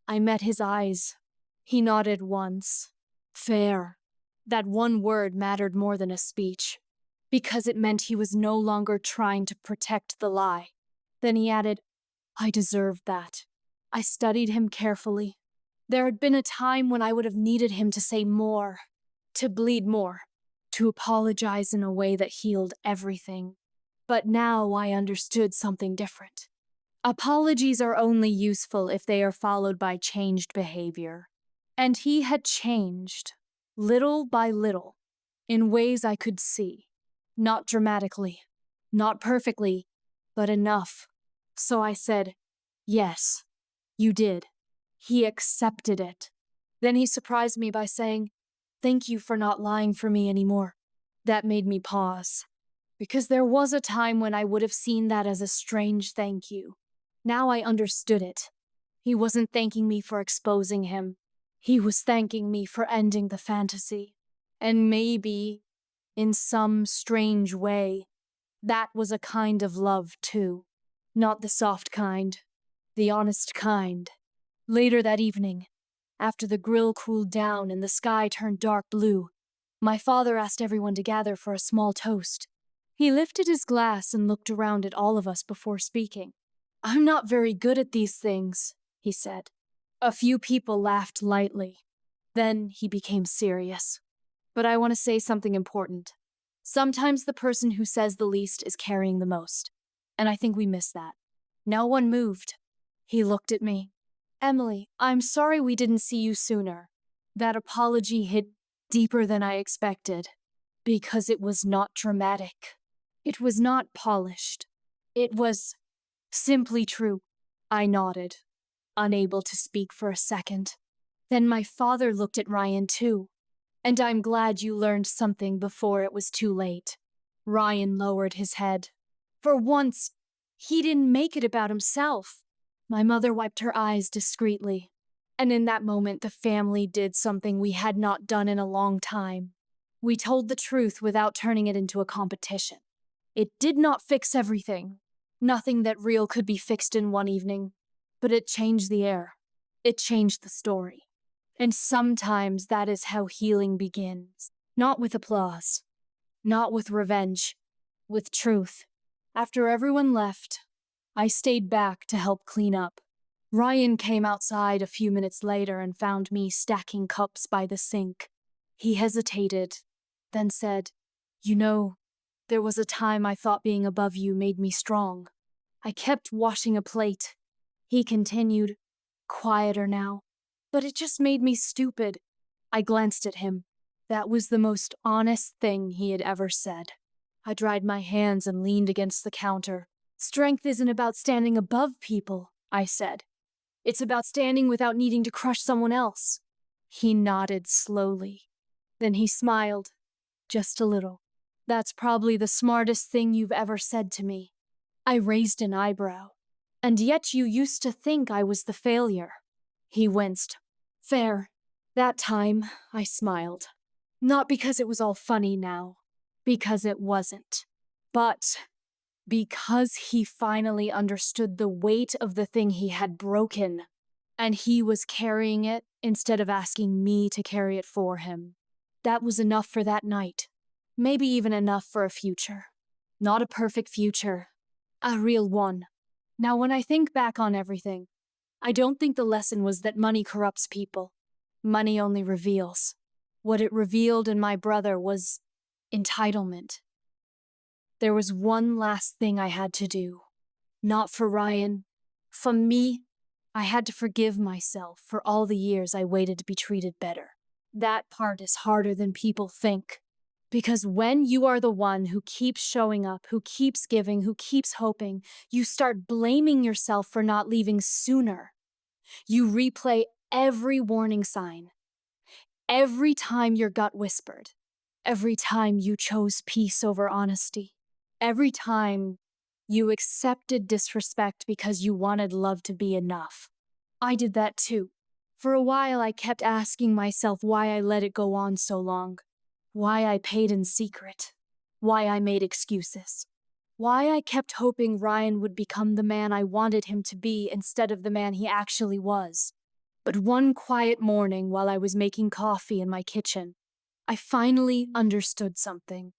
[SPEAKER 1] I met his eyes. He nodded once. Fair. That one word mattered more than a speech, because it meant he was no longer trying to protect the lie. Then he added, "I deserved that." I studied him carefully. There had been a time when I would have needed him to say more, to bleed more, to apologize in a way that healed everything. But now I understood something different. Apologies are only useful if they are followed by changed behavior. And he had changed, little by little, in ways I could see. Not dramatically, not perfectly, but enough. So I said, "Yes, you did." He accepted it. Then he surprised me by saying, "Thank you for not lying for me anymore." That made me pause, because there was a time when I would have seen that as a strange thank you. Now I understood it. He wasn't thanking me for exposing him. He was thanking me for ending the fantasy. And maybe, in some strange way, that was a kind of love too. Not the soft kind, the honest kind. Later that evening, after the grill cooled down and the sky turned dark blue, my father asked everyone to gather for a small toast. He lifted his glass and looked around at all of us before speaking. "I'm not very good at these things," he said. A few people laughed lightly. Then he became serious. "But I want to say something important. Sometimes the person who says the least is carrying the most. And I think we miss that." No one moved. He looked at me. "Emily, I'm sorry we didn't see you sooner." That apology hit deeper than I expected, because it was not dramatic. It was not polished. It was simply true. I nodded, unable to speak for a second. Then my father looked at Ryan too. "And I'm glad you learned something before it was too late." Ryan lowered his head. For once, he didn't make it about himself. My mother wiped her eyes discreetly. And in that moment, the family did something we had not done in a long time. We told the truth without turning it into a competition. It did not fix everything. Nothing that real could be fixed in one evening. But it changed the air. It changed the story. And sometimes that is how healing begins. Not with applause. Not with revenge. With truth. After everyone left, I stayed back to help clean up. Ryan came outside a few minutes later and found me stacking cups by the sink. He hesitated, then said, "You know, there was a time I thought being above you made me strong. I kept washing a plate." He continued, quieter now, "But it just made me stupid." I glanced at him. That was the most honest thing he had ever said. I dried my hands and leaned against the counter. "Strength isn't about standing above people," I said. "It's about standing without needing to crush someone else." He nodded slowly. Then he smiled, just a little. "That's probably the smartest thing you've ever said to me." I raised an eyebrow. "And yet you used to think I was the failure." He winced. "Fair." That time, I smiled. Not because it was all funny now, because it wasn't. But because he finally understood the weight of the thing he had broken, and he was carrying it instead of asking me to carry it for him. That was enough for that night. Maybe even enough for a future. Not a perfect future, a real one. Now, when I think back on everything, I don't think the lesson was that money corrupts people. Money only reveals. What it revealed in my brother was entitlement. There was one last thing I had to do. Not for Ryan. For me, I had to forgive myself for all the years I waited to be treated better. That part is harder than people think. Because when you are the one who keeps showing up, who keeps giving, who keeps hoping, you start blaming yourself for not leaving sooner. You replay every warning sign. Every time your gut whispered. Every time you chose peace over honesty. Every time you accepted disrespect because you wanted love to be enough. I did that too. For a while, I kept asking myself why I let it go on so long. Why I paid in secret. Why I made excuses. Why I kept hoping Ryan would become the man I wanted him to be instead of the man he actually was. But one quiet morning while I was making coffee in my kitchen, I finally understood something.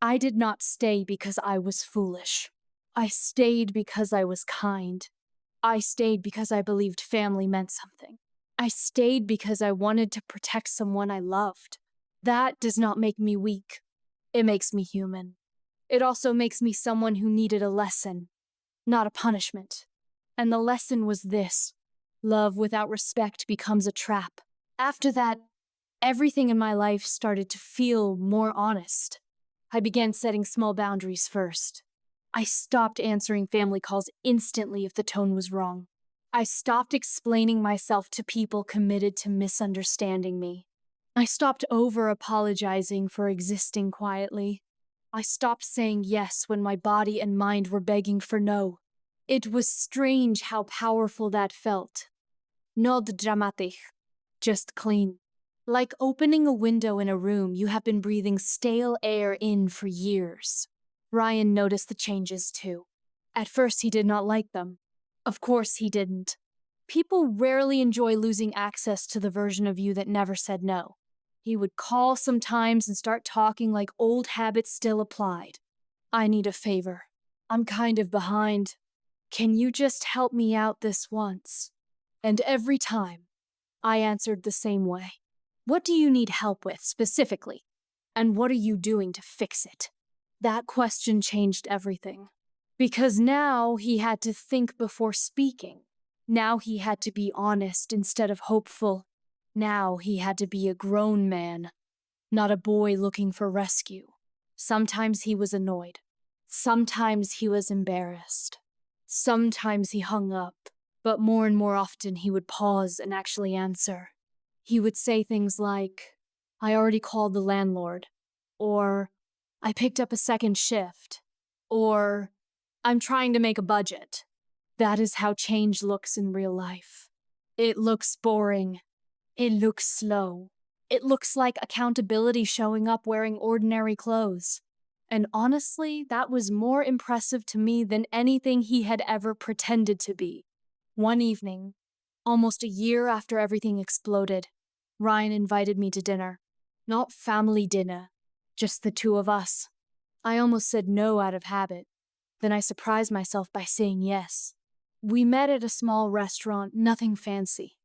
[SPEAKER 1] I did not stay because I was foolish. I stayed because I was kind. I stayed because I believed family meant something. I stayed because I wanted to protect someone I loved. That does not make me weak. It makes me human. It also makes me someone who needed a lesson, not a punishment. And the lesson was this: love without respect becomes a trap. After that, everything in my life started to feel more honest. I began setting small boundaries first. I stopped answering family calls instantly if the tone was wrong. I stopped explaining myself to people committed to misunderstanding me. I stopped over-apologizing for existing quietly. I stopped saying yes when my body and mind were begging for no. It was strange how powerful that felt. Not dramatic, just clean. Like opening a window in a room you have been breathing stale air in for years. Ryan noticed the changes too. At first he did not like them. Of course he didn't. People rarely enjoy losing access to the version of you that never said no. He would call sometimes and start talking like old habits still applied. "I need a favor. I'm kind of behind. Can you just help me out this once?" And every time, I answered the same way. "What do you need help with, specifically? And what are you doing to fix it?" That question changed everything. Because now he had to think before speaking. Now he had to be honest instead of hopeful. Now he had to be a grown man, not a boy looking for rescue. Sometimes he was annoyed. Sometimes he was embarrassed. Sometimes he hung up. But more and more often he would pause and actually answer. He would say things like, "I already called the landlord," or "I picked up a second shift," or "I'm trying to make a budget." That is how change looks in real life. It looks boring. It looks slow. It looks like accountability showing up wearing ordinary clothes. And honestly, that was more impressive to me than anything he had ever pretended to be. One evening, almost a year after everything exploded, Ryan invited me to dinner. Not family dinner, just the two of us. I almost said no out of habit. Then I surprised myself by saying yes. We met at a small restaurant, nothing fancy.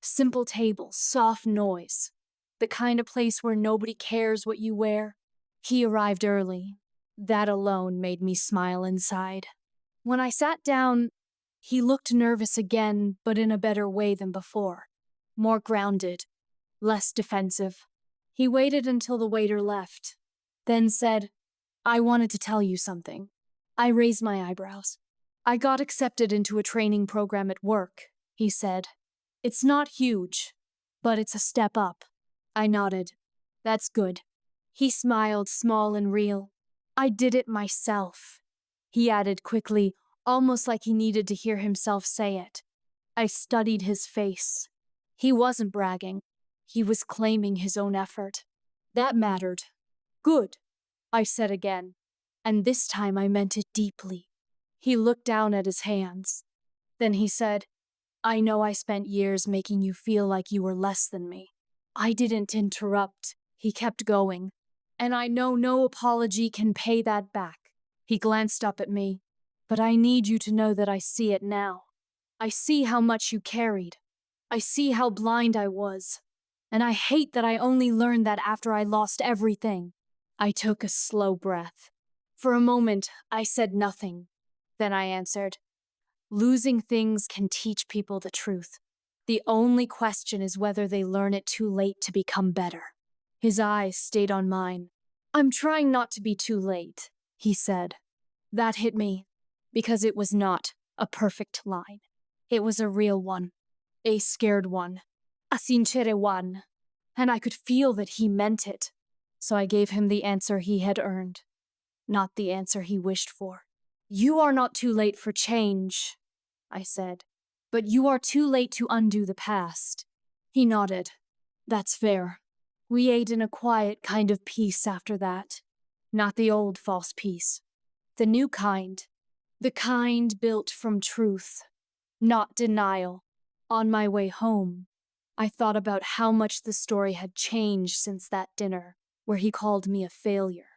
[SPEAKER 1] Simple tables, soft noise. The kind of place where nobody cares what you wear. He arrived early. That alone made me smile inside. When I sat down, he looked nervous again, but in a better way than before. More grounded, less defensive. He waited until the waiter left, then said, "I wanted to tell you something." I raised my eyebrows. "I got accepted into a training program at work," he said. "It's not huge, but it's a step up." I nodded. "That's good." He smiled, small and real. "I did it myself," he added quickly, almost like he needed to hear himself say it. I studied his face. He wasn't bragging. He was claiming his own effort. That mattered. "Good," I said again, and this time I meant it deeply. He looked down at his hands. Then he said, "I know I spent years making you feel like you were less than me." I didn't interrupt. He kept going. "And I know no apology can pay that back." He glanced up at me. "But I need you to know that I see it now. I see how much you carried. I see how blind I was. And I hate that I only learned that after I lost everything." I took a slow breath. For a moment, I said nothing. Then I answered, "Losing things can teach people the truth. The only question is whether they learn it too late to become better." His eyes stayed on mine. "I'm trying not to be too late," he said. That hit me, because it was not a perfect line. It was a real one, a scared one, a sincere one, and I could feel that he meant it. So I gave him the answer he had earned, not the answer he wished for. "You are not too late for change," I said, "but you are too late to undo the past." He nodded. "That's fair." We ate in a quiet kind of peace after that. Not the old false peace. The new kind. The kind built from truth, not denial. On my way home, I thought about how much the story had changed since that dinner, where he called me a failure.